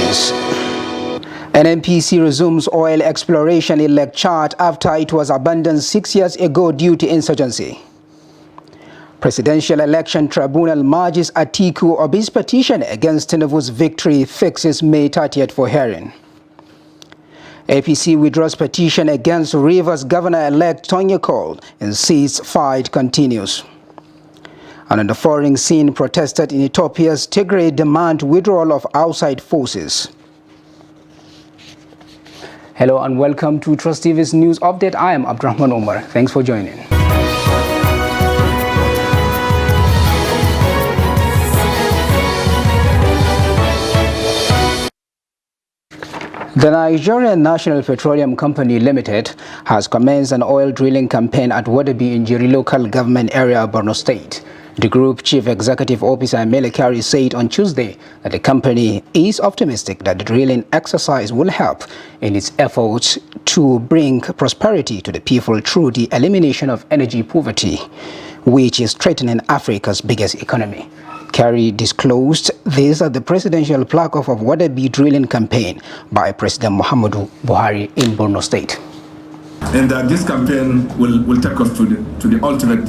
news. NNPC resumes oil exploration in Lake Chad after it was abandoned 6 years ago due to insurgency. Presidential Election Tribunal merges Atiku Obi's petition against Tinubu's victory fixes May 30th for hearing. APC withdraws petition against Rivers Governor-elect Tonya Cole and says fight continues. And on the foreign scene, protested in Ethiopia's Tigray demand withdrawal of outside forces. Hello and welcome to Trust TV's News Update. I am Abdurrahman Omar. Thanks for joining. The Nigerian National Petroleum Company Limited has commenced an oil drilling campaign at Wadabi in Jiri local government area of Borno State. The group chief executive officer Mele Kyari said on Tuesday that the company is optimistic that the drilling exercise will help in its efforts to bring prosperity to the people through the elimination of energy poverty, which is threatening Africa's biggest economy. Kyari disclosed this at the presidential plaque-off of Wadabi drilling campaign by President Muhammadu Buhari in Borno State. And this campaign will take us to the ultimate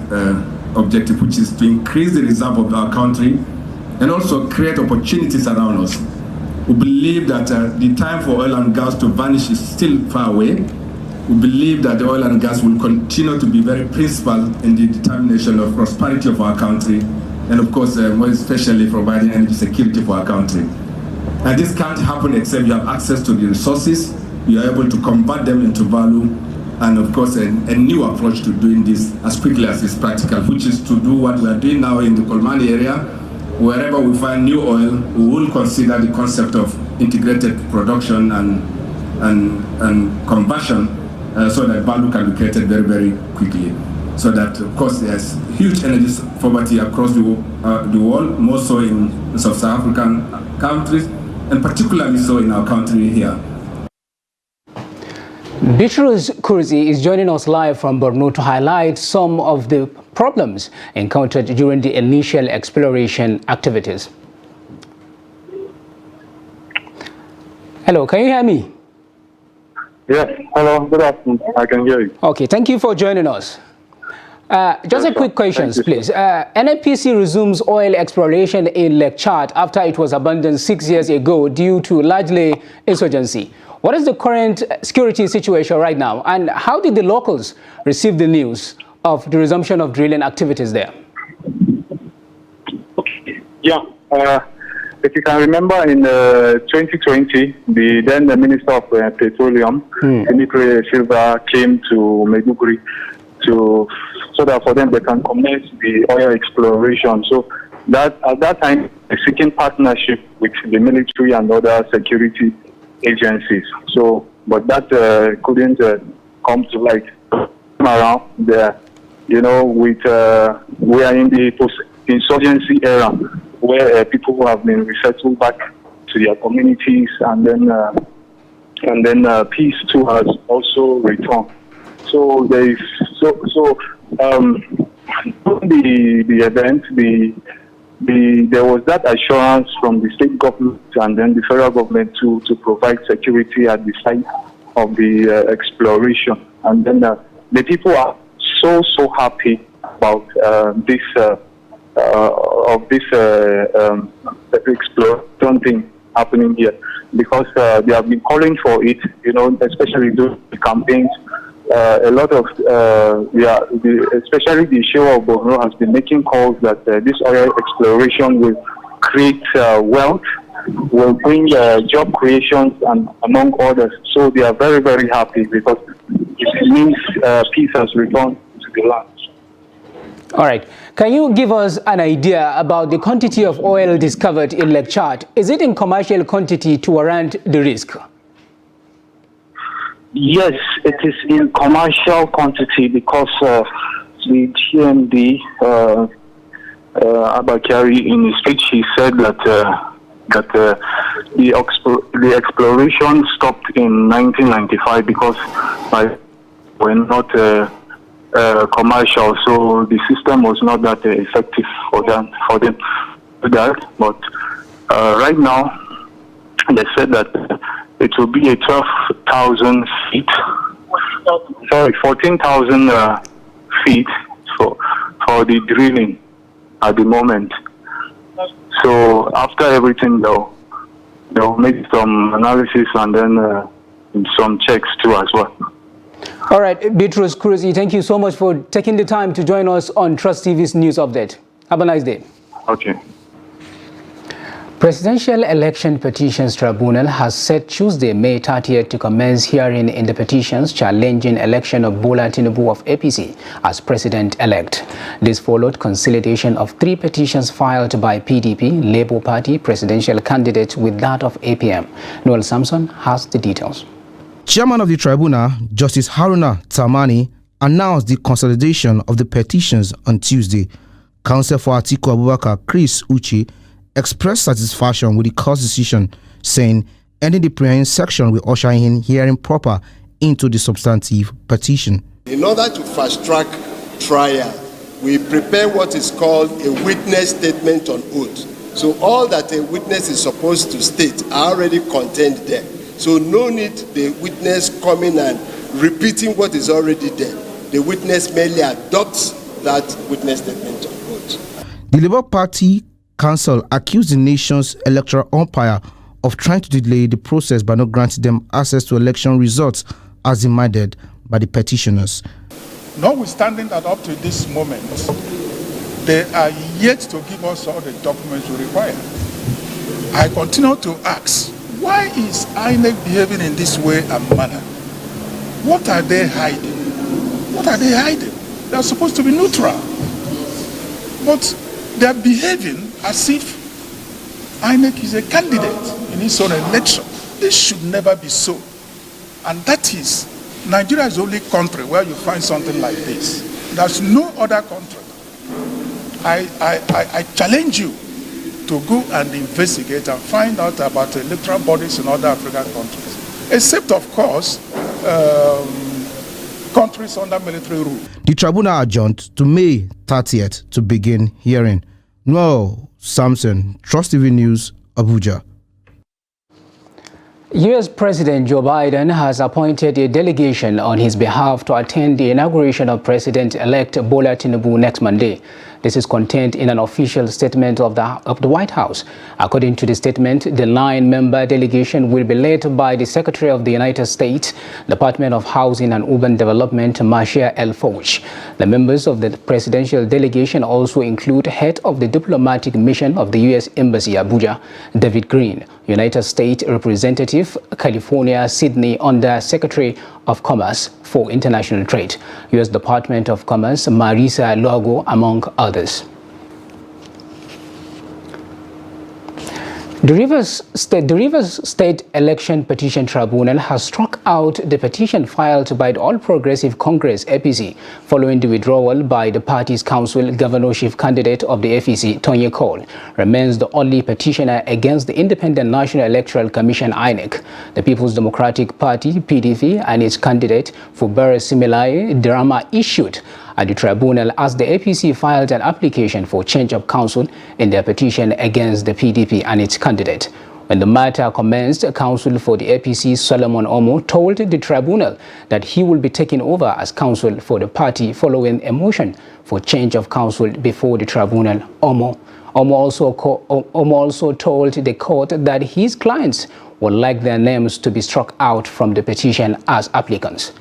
objective, which is to increase the reserve of our country and also create opportunities around us. We believe that the time for oil and gas to vanish is still far away. We believe that the oil and gas will continue to be very principal in the determination of prosperity of our country, and of course, more especially providing energy security for our country. And this can't happen except you have access to the resources, you are able to convert them into value, and of course, a new approach to doing this as quickly as is practical, which is to do what we are doing now in the Kolmani area. Wherever we find new oil, we will consider the concept of integrated production and conversion so that value can be created very, very quickly. So that, of course, there's huge energy poverty across the world, more so in South African countries, and particularly so in our country here. Bitrus Kurzi is joining us live from Borno to highlight some of the problems encountered during the initial exploration activities. Hello, can you hear me? Yes, hello, good afternoon. I can hear you. Okay, thank you for joining us. Just a quick question, please. NNPC resumes oil exploration in Lake Chad after it was abandoned 6 years ago due to largely insurgency. What is the current security situation right now, and how did the locals receive the news of the resumption of drilling activities there? Okay. Yeah, if you can remember in 2020, the Minister of Petroleum, Dimitri Silva, came to Maiduguri so that for them they can commence the oil exploration. So that at that time, seeking partnership with the military and other security agencies. So, but that couldn't come to light. Around there, you know, with we are in the post-insurgency era where people who have been resettled back to their communities, and then peace too has also returned. So there is the event, there was that assurance from the state government and then the federal government to provide security at the site of the exploration, and then the people are so happy about this exploration thing happening here, because they have been calling for it, you know, especially during the campaigns. A lot of, especially the Shewa of Borno has been making calls that this oil exploration will create wealth, will bring job creations, and among others. So they are very, very happy because it means peace has returned to the land. All right. Can you give us an idea about the quantity of oil discovered in Lake Chad? Is it in commercial quantity to warrant the risk? Yes, it is in commercial quantity because the GMD, Abba Kyari, in his speech, he said that the exploration stopped in 1995 because we're not commercial, so the system was not that effective for them to do that. But right now, they said that it will be a 12,000 feet, 14,000 feet for the drilling at the moment. So after everything, they'll make some analysis and then some checks too as well. All right, Bitrus Kurusi, thank you so much for taking the time to join us on Trust TV's News Update. Have a nice day. Okay. Presidential Election Petitions Tribunal has set Tuesday, May 30th to commence hearing in the petitions challenging election of Bola Tinubu of APC as president-elect. This followed consolidation of 3 petitions filed by PDP, Labour Party presidential candidate with that of APM. Noel Samson has the details. Chairman of the tribunal, Justice Haruna Tamani, announced the consolidation of the petitions on Tuesday. Counsel for Atiku Abubakar, Chris Uche, expressed satisfaction with the court's decision, saying ending the pre-hearing section will usher in hearing proper into the substantive petition. In order to fast-track trial, we prepare what is called a witness statement on oath. So all that a witness is supposed to state are already contained there. So no need the witness coming and repeating what is already there. The witness merely adopts that witness statement on oath. The Labour Party Council accused the nation's electoral umpire of trying to delay the process by not granting them access to election results as demanded by the petitioners. Notwithstanding that up to this moment, they are yet to give us all the documents we require. I continue to ask, why is INEC behaving in this way and manner? What are they hiding? What are they hiding? They are supposed to be neutral. But they are behaving as if INEC is a candidate in its own election. This should never be so. And that is, Nigeria is the only country where you find something like this. There's no other country. I challenge you to go and investigate and find out about electoral bodies in other African countries, except, of course, countries under military rule. The tribunal adjourned to May 30th to begin hearing. Noel Samson, Trust TV News, Abuja. U.S. President Joe Biden has appointed a delegation on his behalf to attend the inauguration of President-elect Bola Tinubu next Monday. This is contained in an official statement of the White House. According to the statement, the 9-member delegation will be led by the Secretary of the United States, Department of Housing and Urban Development, Marcia L. Fauci. The members of the presidential delegation also include head of the diplomatic mission of the U.S. Embassy, Abuja, David Green, United States Representative, California, Sydney, Under Secretary of Commerce for International Trade, U.S. Department of Commerce, Marisa Luago, among others. The Rivers State Election Petition Tribunal has struck out the petition filed by the All Progressive Congress (APC) following the withdrawal by the party's council governorship candidate of the FEC, Tony Cole, remains the only petitioner against the Independent National Electoral Commission (INEC). The People's Democratic Party (PDP) and its candidate Fubara Similaye Drama issued at the tribunal as the APC filed an application for change of counsel in their petition against the PDP and its candidate. When the matter commenced, counsel for the APC, Solomon Omo, told the tribunal that he will be taking over as counsel for the party following a motion for change of counsel before the tribunal. Omo also told the court that his clients would like their names to be struck out from the petition as applicants.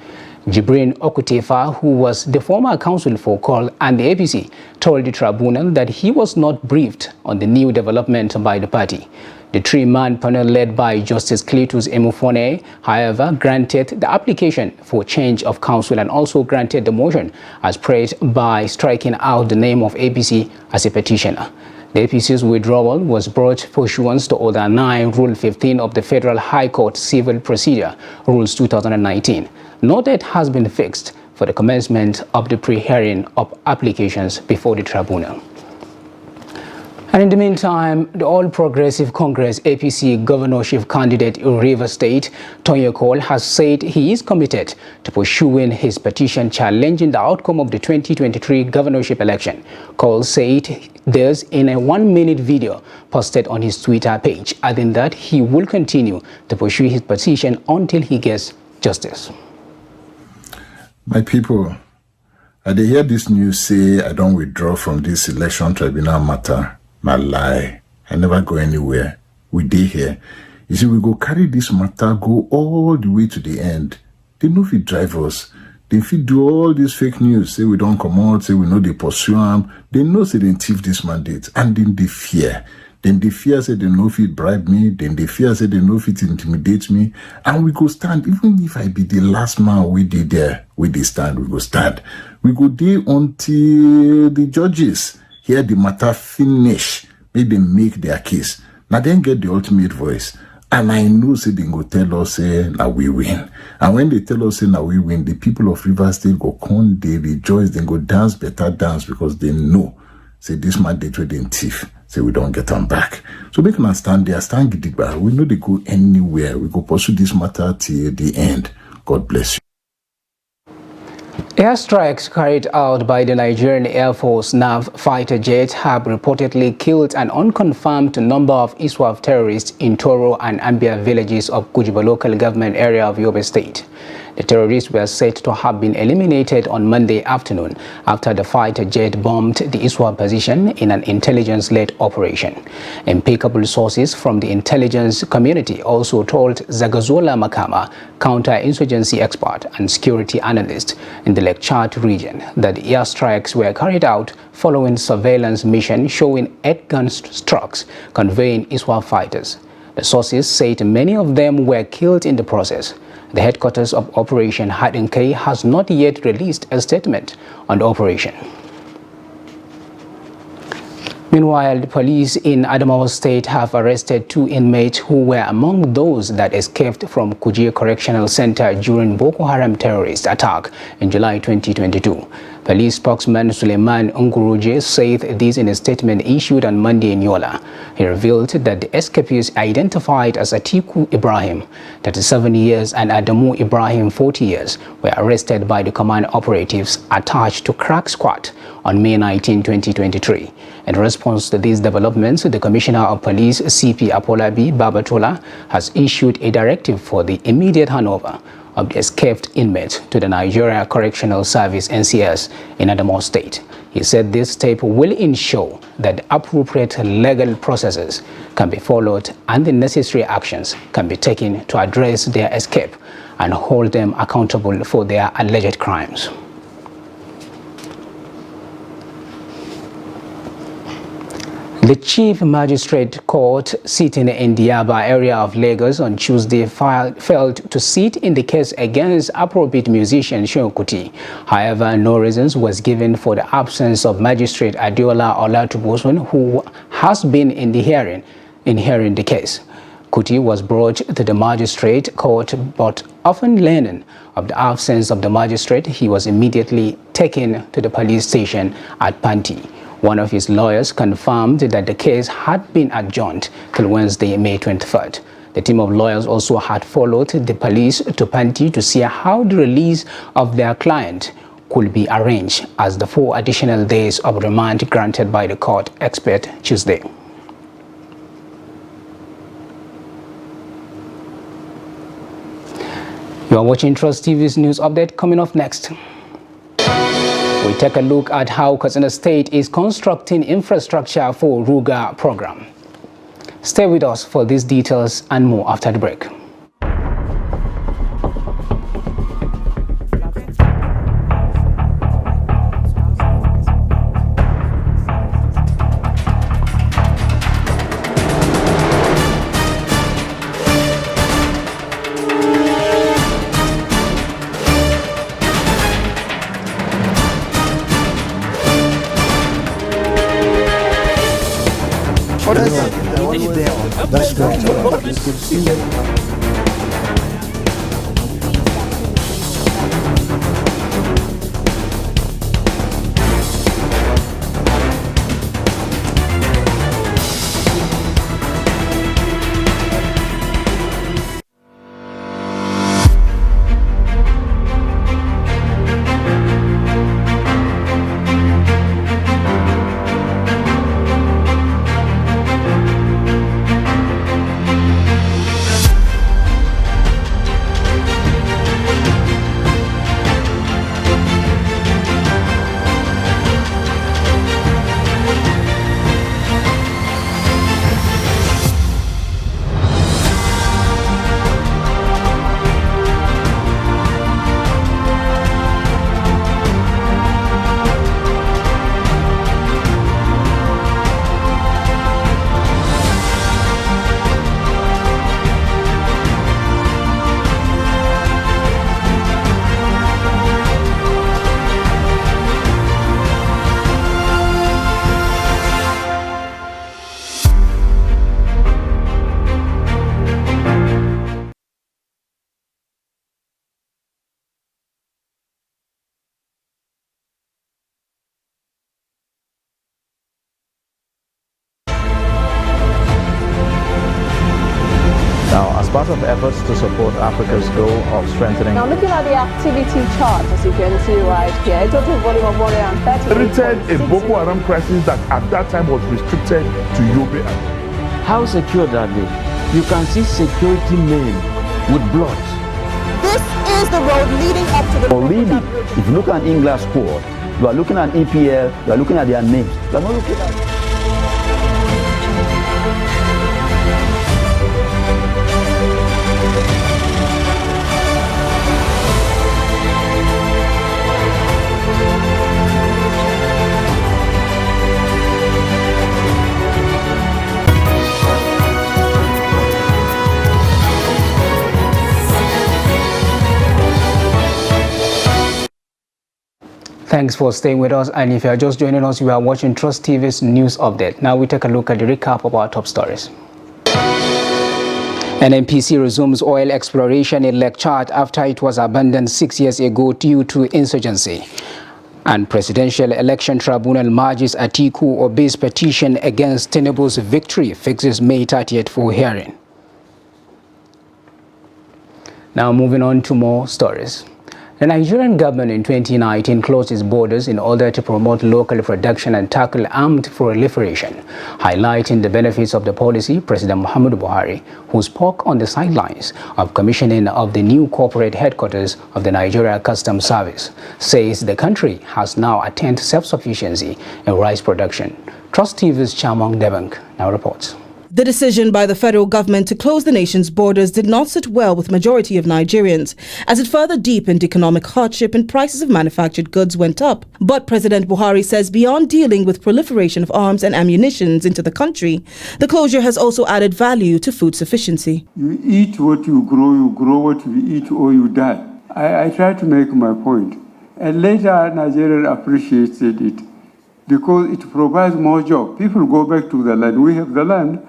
Jibrin Okutefa, who was the former counsel for Cole and the APC, told the tribunal that he was not briefed on the new development by the party. The 3-man panel led by Justice Cletus Emufone, however, granted the application for change of counsel and also granted the motion as praised by striking out the name of APC as a petitioner. The APC's withdrawal was brought pursuant to Order 9, Rule 15 of the Federal High Court Civil Procedure, Rules 2019. No date has been fixed for the commencement of the pre-hearing of applications before the tribunal. And in the meantime, the All Progressive Congress APC governorship candidate in Rivers State, Tonye Cole, has said he is committed to pursuing his petition challenging the outcome of the 2023 governorship election. Cole said this in a 1-minute video posted on his Twitter page, adding that he will continue to pursue his petition until he gets justice. My people, I dey hear this news say I don't withdraw from this election tribunal matter. My lie. I never go anywhere. We dey here. You see, we go carry this matter, go all the way to the end. They no fit drive us. They fit do all this fake news, say we don't come out, say we know they pursue them. They know say they thief this mandate, and then they fear. Then they fear say they no fit bribe me. Then they fear say they no fit intimidate me. And we go stand, even if I be the last man we dey there, we dey stand, we go stand. We go dey until the judges hear the matter finish, make them make their case. Now then get the ultimate voice. And I know say they go tell us say now we win. And when they tell us say now we win, the people of Rivers State go come, they rejoice, they go dance better dance because they know say this mandate wey dem thief, say we don't get them back. So make them stand there, stand gidigba. We know they go anywhere. We go pursue this matter till the end. God bless you. Airstrikes carried out by the Nigerian Air Force NAV fighter jets have reportedly killed an unconfirmed number of ISWAP terrorists in Toro and Ambia villages of Kujiba local government area of Yobe State. The terrorists were said to have been eliminated on Monday afternoon after the fighter jet bombed the ISWAP position in an intelligence-led operation. Impeccable sources from the intelligence community also told Zagazola Makama, counter-insurgency expert and security analyst in the Lake Chad region, that the airstrikes were carried out following surveillance mission showing 8 gun trucks conveying ISWAP fighters. The sources said many of them were killed in the process. The headquarters of Operation Hidden K has not yet released a statement on the operation. Meanwhile, the police in Adamawa State have arrested 2 inmates who were among those that escaped from Kuje Correctional Center during Boko Haram terrorist attack in July 2022. Police spokesman Suleiman Nguruje said this in a statement issued on Monday in Yola. He revealed that the escapees identified as Atiku Ibrahim, 37 years, and Adamu Ibrahim, 40 years, were arrested by the command operatives attached to Crack Squad on May 19, 2023. In response to these developments, the Commissioner of Police, CP Apolabi Babatola, has issued a directive for the immediate handover of the escaped inmates to the Nigeria Correctional Service (NCS) in Adamawa State. He said this step will ensure that appropriate legal processes can be followed and the necessary actions can be taken to address their escape and hold them accountable for their alleged crimes. The Chief Magistrate Court sitting in the Yaba area of Lagos on Tuesday failed to sit in the case against Afrobeat musician Seun Kuti. However, no reasons was given for the absence of Magistrate Adeola Olatubosun, who has been in hearing the case. Kuti was brought to the Magistrate Court, but often learning of the absence of the magistrate, he was immediately taken to the police station at Panti. One of his lawyers confirmed that the case had been adjourned till Wednesday, May 23rd. The team of lawyers also had followed the police to Panti to see how the release of their client could be arranged as the 4 additional days of remand granted by the court expired Tuesday. You are watching Trust TV's news update. Coming up next, we take a look at how Katsina State is constructing infrastructure for Ruga program. Stay with us for these details and more after the break. That's good. as part of efforts to support Africa's goal of strengthening. Now looking at the activity chart, as you can see right here, a total volume of 130. Created a Boko Haram crisis that at that time was restricted to Yobe. How secured are they? You can see security men with blood. This is the road leading up to the... Really, if you look at English squad, you are looking at EPL, you are looking at their names. You are not looking at... Thanks for staying with us, and if you are just joining us, you are watching Trust TV's news update. Now we take a look at the recap of our top stories. NNPC resumes oil exploration in Lake Chad after it was abandoned 6 years ago due to insurgency. And Presidential Election Tribunal merges Atiku Obi's petition against Tinubu's victory, fixes May 30th for hearing. Now moving on to more stories. The Nigerian government in 2019 closed its borders in order to promote local production and tackle armed proliferation. Highlighting the benefits of the policy, President Muhammadu Buhari, who spoke on the sidelines of commissioning of the new corporate headquarters of the Nigeria Customs Service, says the country has now attained self-sufficiency in rice production. Trust TV's Chamong Debank now reports. The decision by the federal government to close the nation's borders did not sit well with majority of Nigerians, as it further deepened economic hardship and prices of manufactured goods went up. But President Buhari says beyond dealing with proliferation of arms and ammunition into the country, the closure has also added value to food sufficiency. You eat what you grow what you eat, or you die. I try to make my point. And later Nigeria appreciated it because it provides more jobs. People go back to the land. We have the land,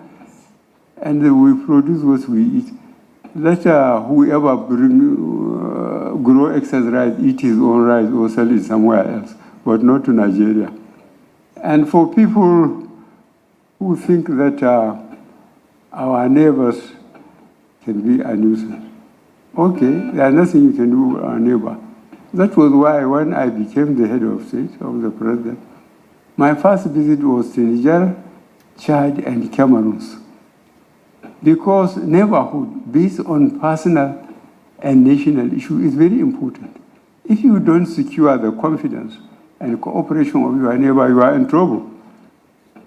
and we produce what we eat. Let whoever grow excess rice eat his own rice or sell it somewhere else, but not to Nigeria. And for people who think that our neighbors can be a nuisance, okay, there's nothing you can do with our neighbor. That was why when I became the head of state, of the president, my first visit was to Niger, Chad, and Cameroon. Because neighborhood based on personal and national issue is very important. If you don't secure the confidence and cooperation of your neighbor, you are in trouble.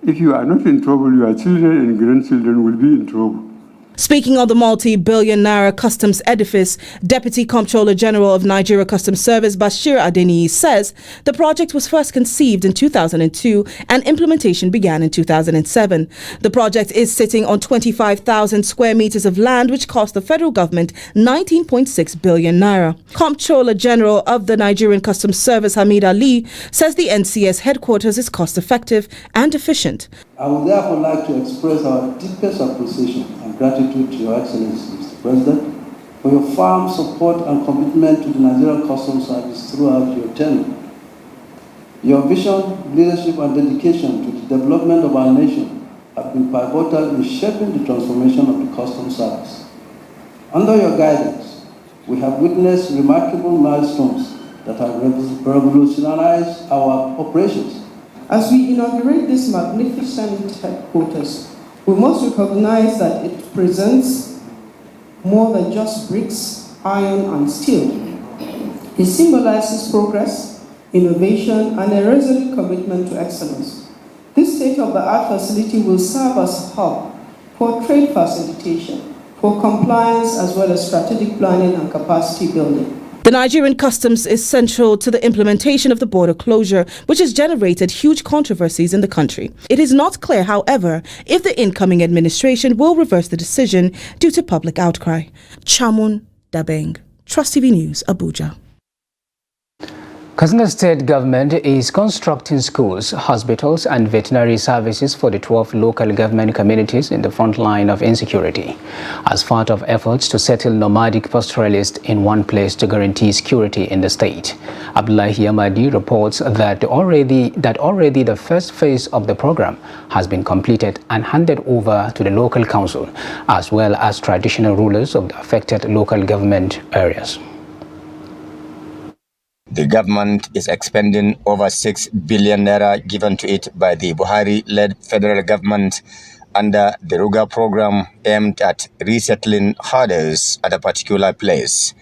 If you are not in trouble, your children and grandchildren will be in trouble. Speaking on the multi-billion naira customs edifice, Deputy Comptroller General of Nigeria Customs Service Bashir Adeniyi says the project was first conceived in 2002 and implementation began in 2007. The project is sitting on 25,000 square meters of land, which cost the federal government 19.6 billion naira. Comptroller General of the Nigerian Customs Service Hamid Ali says the NCS headquarters is cost-effective and efficient. I would therefore like to express our deepest appreciation and gratitude to Your Excellency, Mr. President, for your firm support and commitment to the Nigerian Customs Service throughout your tenure. Your vision, leadership, and dedication to the development of our nation have been pivotal in shaping the transformation of the Customs Service. Under your guidance, we have witnessed remarkable milestones that have revolutionized our operations. As we inaugurate this magnificent headquarters, we must recognize that it presents more than just bricks, iron, and steel. It symbolizes progress, innovation, and a resolute commitment to excellence. This state-of-the-art facility will serve as a hub for trade facilitation, for compliance, as well as strategic planning and capacity building. The Nigerian customs is central to the implementation of the border closure, which has generated huge controversies in the country. It is not clear, however, if the incoming administration will reverse the decision due to public outcry. Chamun Dabeng, Trust TV News, Abuja. Katsina State government is constructing schools, hospitals and veterinary services for the 12 local government communities in the front line of insecurity as part of efforts to settle nomadic pastoralists in one place to guarantee security in the state. Abdullahi Amadi reports that already the first phase of the program has been completed and handed over to the local council as well as traditional rulers of the affected local government areas. The government is expending over 6 billion naira given to it by the Buhari-led federal government under the Ruga program aimed at resettling herders at a particular place.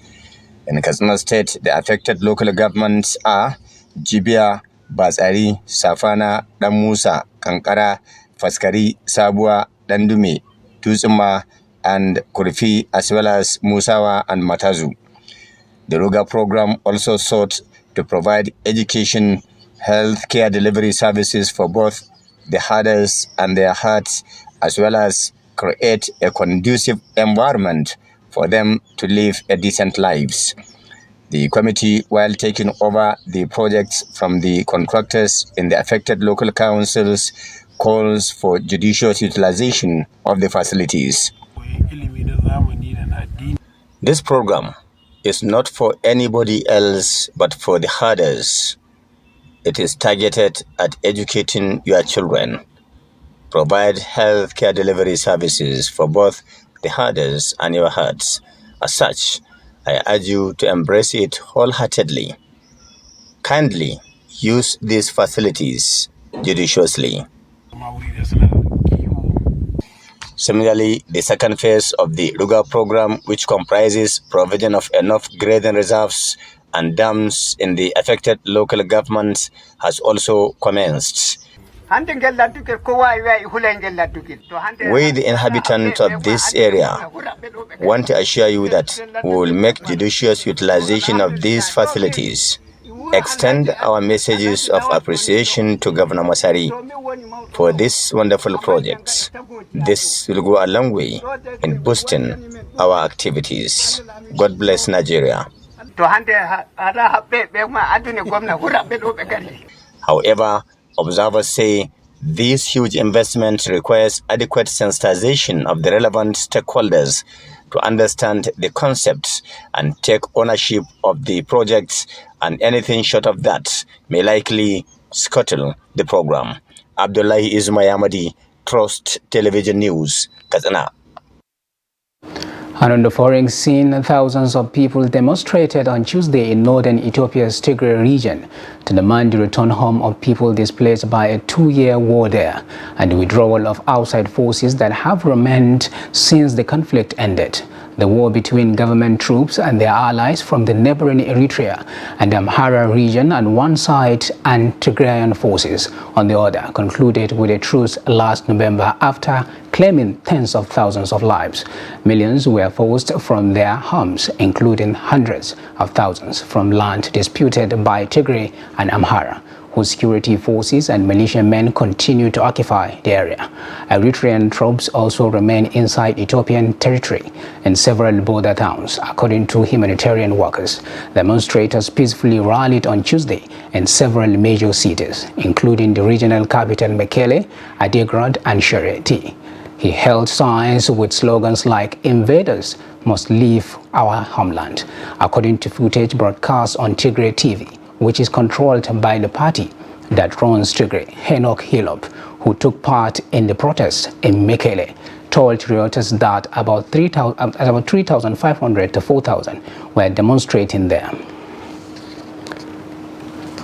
In Katsina State, the affected local governments are Jibia, Bazari, Safana, Damusa, Kankara, Faskari, Sabua, Dandume, Tuzuma, and Kurifi, as well as Musawa and Matazu. The Ruga program also sought to provide education, health care delivery services for both the herders and their herds, as well as create a conducive environment for them to live a decent lives. The committee, while taking over the projects from the contractors in the affected local councils, calls for judicious utilization of the facilities. This program is not for anybody else but for the herders. It is targeted at educating your children, provide health care delivery services for both the herders and your herds. As such, I urge you to embrace it wholeheartedly. Kindly use these facilities judiciously. Similarly, the second phase of the Ruga program, which comprises provision of enough grazing reserves and dams in the affected local governments, has also commenced. We, the inhabitants of this area, want to assure you that we will make judicious utilization of these facilities, extend our messages of appreciation to Governor Masari for this wonderful project. This will go a long way in boosting our activities. God bless Nigeria. However, observers say this huge investment requires adequate sensitization of the relevant stakeholders to understand the concepts and take ownership of the projects, and anything short of that may likely scuttle the program. Abdullahi Ismayamadi, Trust Television News, Katsina. And on the foreign scene, thousands of people demonstrated on Tuesday in northern Ethiopia's Tigray region to demand the return home of people displaced by a 2-year war there and the withdrawal of outside forces that have remained since the conflict ended. The war between government troops and their allies from the neighboring Eritrea and the Amhara region on one side and Tigrayan forces on the other concluded with a truce last November after claiming tens of thousands of lives. Millions were forced from their homes, including hundreds of thousands from land disputed by Tigray and Amhara, whose security forces and militiamen continue to occupy the area. Eritrean troops also remain inside Ethiopian territory in several border towns, according to humanitarian workers. Demonstrators peacefully rallied on Tuesday in several major cities, including the regional capital Mekele, Adigrat, and Shereti. He held signs with slogans like "Invaders must leave our homeland," according to footage broadcast on Tigray TV, which is controlled by the party that runs Tigray. Henok Hilop, who took part in the protest in Mekele, told Reuters that about 3,500 to 4,000 were demonstrating there.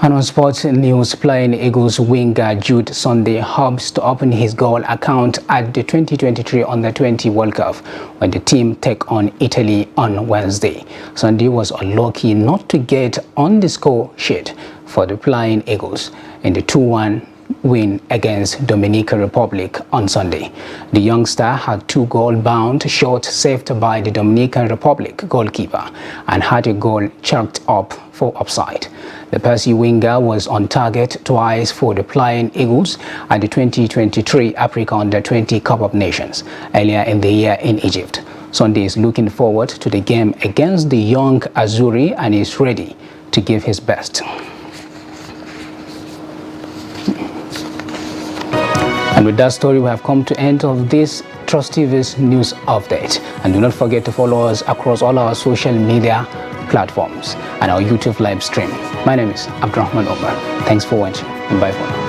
And on sports news, playing Eagles winger Jude Sunday hopes to open his goal account at the 2023 Under-20 World Cup when the team take on Italy on Wednesday. Sunday was unlucky not to get on the score sheet for the Flying Eagles in the 2-1 win against Dominican Republic on Sunday. The youngster had 2 goal-bound shots saved by the Dominican Republic goalkeeper and had a goal chalked up for offside. The Percy winger was on target twice for the Flying Eagles at the 2023 Africa Under-20 Cup of Nations earlier in the year in Egypt. Sunday is looking forward to the game against the young Azzurri and is ready to give his best. And with that story, we have come to end of this Trust TV's news update. And do not forget to follow us across all our social media platforms and our YouTube live stream. My name is Abdurrahman Omar. Thanks for watching and bye for now.